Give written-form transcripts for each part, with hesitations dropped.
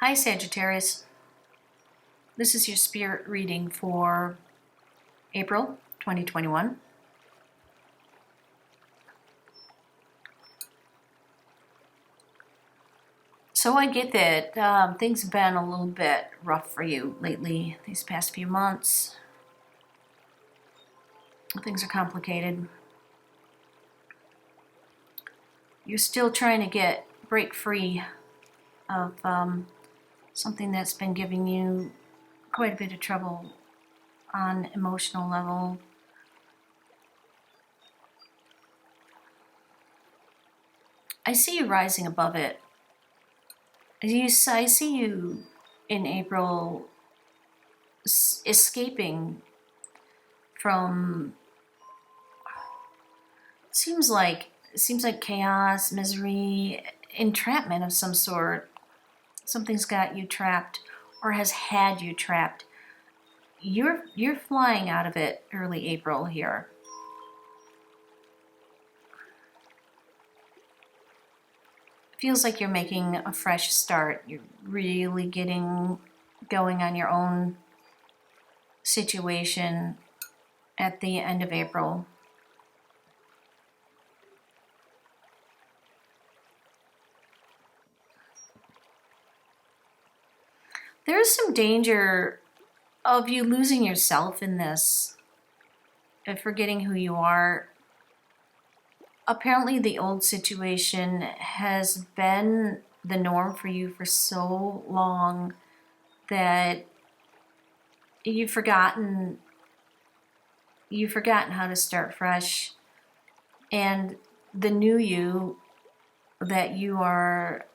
Hi Sagittarius, this is your spirit reading for April 2021. So I get that things have been a little bit rough for you lately, these past few months. Things are complicated. You're still trying to break free of something that's been giving you quite a bit of trouble on emotional level. I see you rising above it. I see you in April escaping from seems like chaos, misery, entrapment of some sort. Something's got you trapped or has had you trapped. You're flying out of it early April here. Feels like you're making a fresh start. You're really getting going on your own situation at the end of April. There's some danger of you losing yourself in this, of forgetting who you are. Apparently the old situation has been the norm for you for so long that you've forgotten how to start fresh, and the new you that you are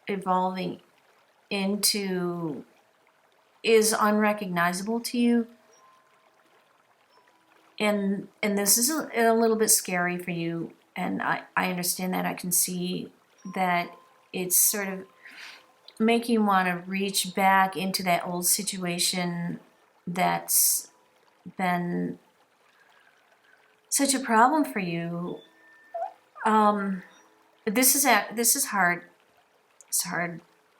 evolving into is unrecognizable to you, and this is a little bit scary for you, and I understand that. I can see that it's sort of making you want to reach back into that old situation that's been such a problem for you. This is hard. It's hard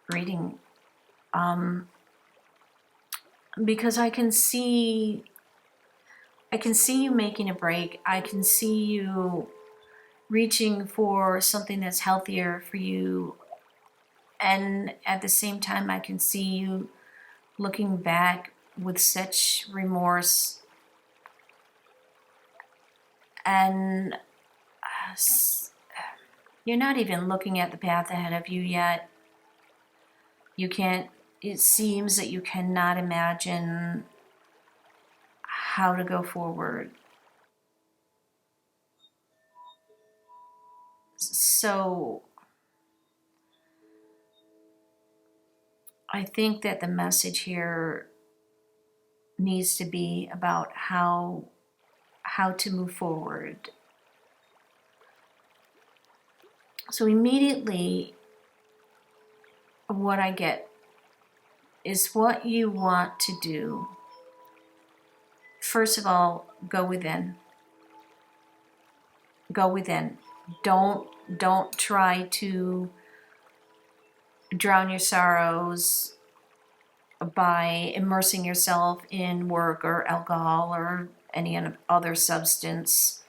reading, because I can see you making a break. I can see you reaching for something that's healthier for you, and at the same time I can see you looking back with such remorse, and you're not even looking at the path ahead of you yet. It seems that you cannot imagine how to go forward. So I think that the message here needs to be about how to move forward. So immediately what I get is what you want to do. First of all, go within. Go within. Don't try to drown your sorrows by immersing yourself in work or alcohol or any other substance,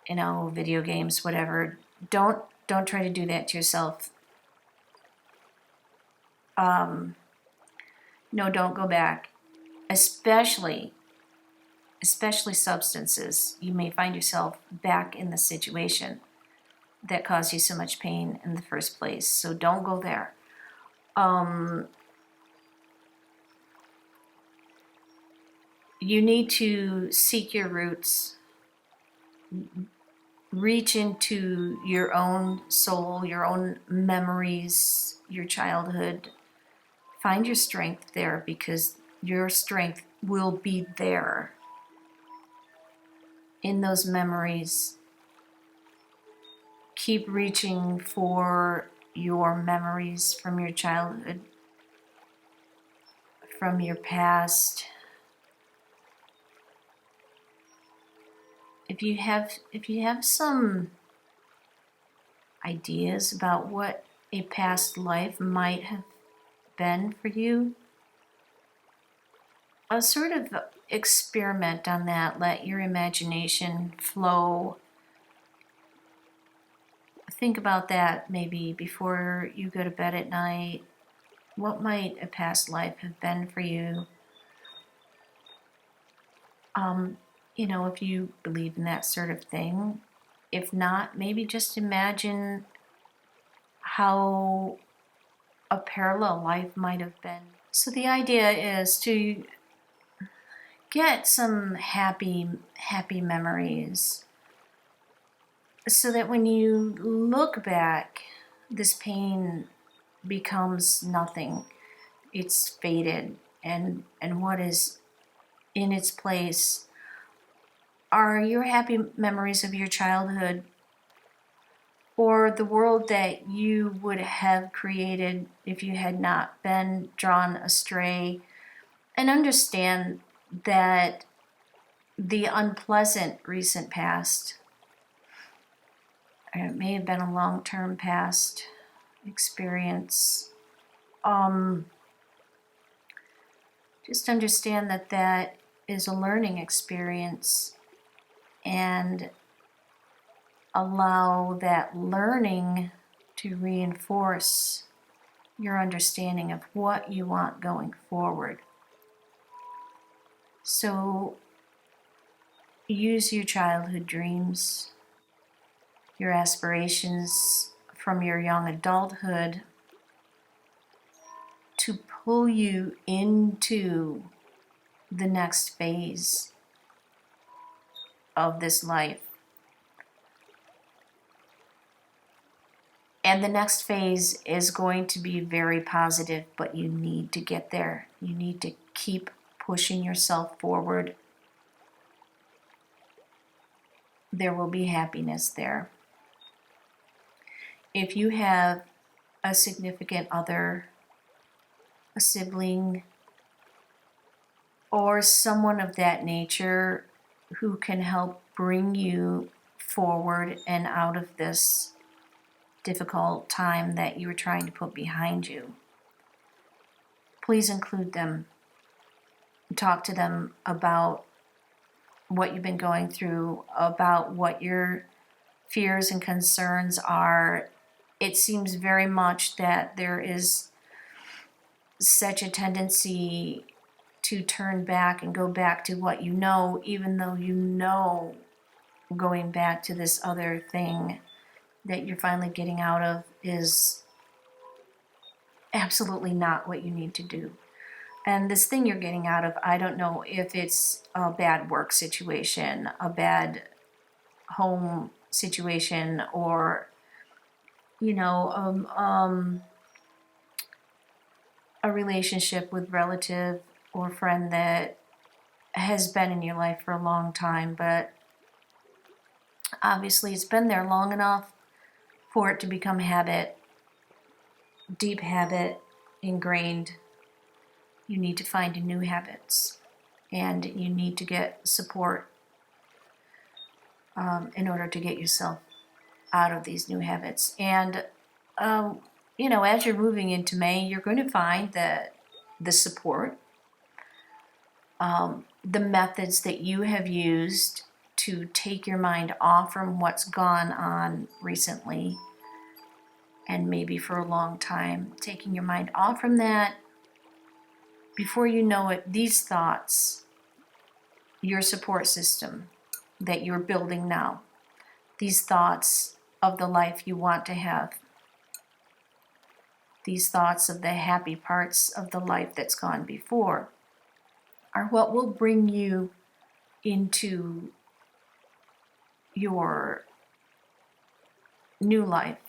video games, whatever. Don't try to do that to yourself. No, don't go back, especially substances. You may find yourself back in the situation that caused you so much pain in the first place. So don't go there. You need to seek your roots, reach into your own soul, your own memories, your childhood. Find your strength there, because your strength will be there in those memories. Keep reaching for your memories from your childhood, from your past. If you have some ideas about what a past life might have been for you. A sort of experiment on that. Let your imagination flow. Think about that maybe before you go to bed at night. What might a past life have been for you? If you believe in that sort of thing. If not, maybe just imagine how a parallel life might have been. So the idea is to get some happy memories so that when you look back, this pain becomes nothing. It's faded, and what is in its place are your happy memories of your childhood, or the world that you would have created if you had not been drawn astray. And understand that the unpleasant recent past, it may have been a long-term past experience, just understand that that is a learning experience, and allow that learning to reinforce your understanding of what you want going forward. So use your childhood dreams, your aspirations from your young adulthood to pull you into the next phase of this life. And the next phase is going to be very positive, but you need to get there. You need to keep pushing yourself forward. There will be happiness there. If you have a significant other, a sibling, or someone of that nature who can help bring you forward and out of this difficult time that you were trying to put behind you, please include them. Talk to them about what you've been going through, about what your fears and concerns are. It seems very much that there is such a tendency to turn back and go back to what you know, even though you know going back to this other thing that you're finally getting out of is absolutely not what you need to do. And this thing you're getting out of, I don't know if it's a bad work situation, a bad home situation, or a relationship with relative or friend that has been in your life for a long time, but obviously it's been there long enough for it to become habit, deep habit, ingrained. You need to find new habits, and you need to get support in order to get yourself out of these new habits. And as you're moving into May, you're going to find that the support, the methods that you have used to take your mind off from what's gone on recently, and maybe for a long time, taking your mind off from that, before you know it, these thoughts, your support system that you're building now, these thoughts of the life you want to have, these thoughts of the happy parts of the life that's gone before, are what will bring you into your new life.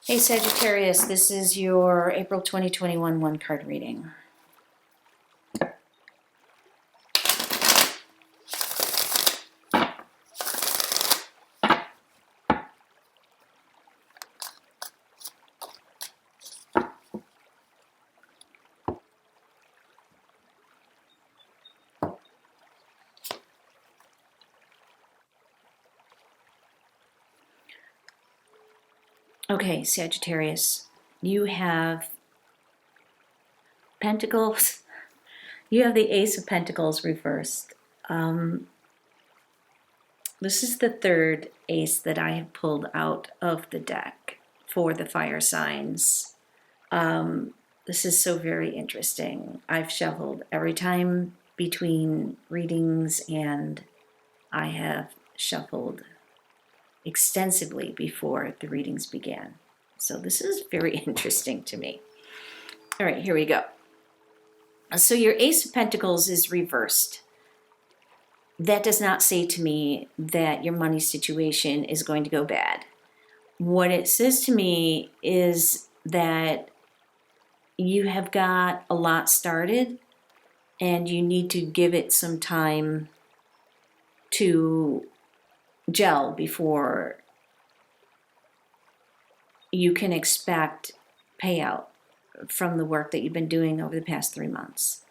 Hey Sagittarius, this is your April 2021 one-card reading. Okay, Sagittarius, you have Pentacles. You have the Ace of Pentacles reversed. This is the third ace that I have pulled out of the deck for the fire signs. This is so very interesting. I've shuffled every time between readings, and I have shuffled extensively before the readings began. So this is very interesting to me. All right, here we go. So your Ace of Pentacles is reversed. That does not say to me that your money situation is going to go bad. What it says to me is that you have got a lot started and you need to give it some time to gel before you can expect payout from the work that you've been doing over the past 3 months.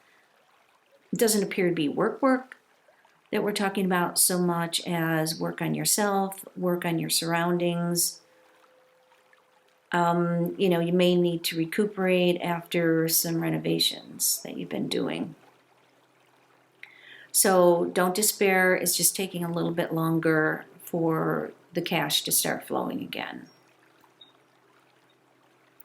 It doesn't appear to be work that we're talking about so much as work on yourself, work on your surroundings. You may need to recuperate after some renovations that you've been doing. So don't despair. It's just taking a little bit longer for the cash to start flowing again.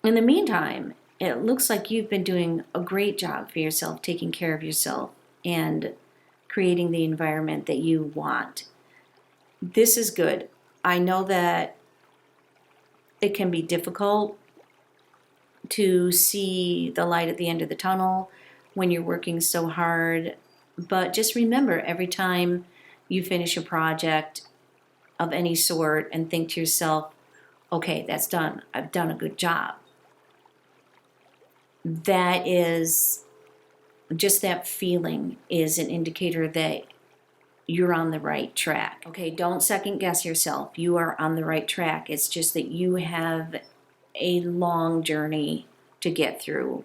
In the meantime, it looks like you've been doing a great job for yourself, taking care of yourself and creating the environment that you want. This is good. I know that it can be difficult to see the light at the end of the tunnel when you're working so hard, but just remember, every time you finish a project of any sort and think to yourself, okay, that's done. I've done a good job. That is, just that feeling is an indicator that you're on the right track. Okay, don't second guess yourself. You are on the right track. It's just that you have a long journey to get through.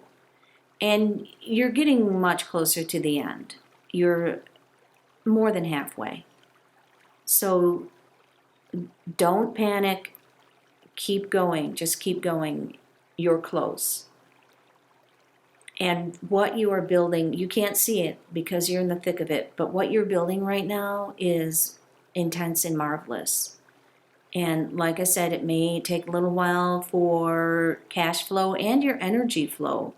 And you're getting much closer to the end. You're more than halfway. So don't panic. Keep going. Just keep going. You're close. And what you are building, you can't see it because you're in the thick of it, but what you're building right now is intense and marvelous. And like I said, it may take a little while for cash flow and your energy flow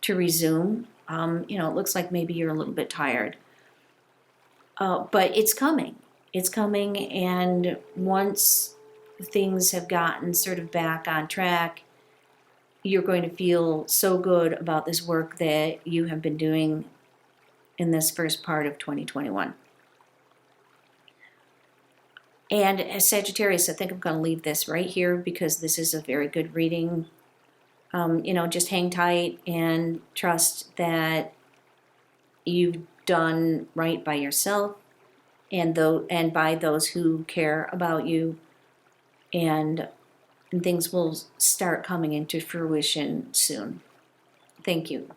to resume. It looks like maybe you're a little bit tired. But it's coming. It's coming, and once things have gotten sort of back on track, you're going to feel so good about this work that you have been doing in this first part of 2021. And as Sagittarius, I think I'm going to leave this right here because this is a very good reading. Just hang tight and trust that you've done right by yourself and by those who care about you, and things will start coming into fruition soon. Thank you.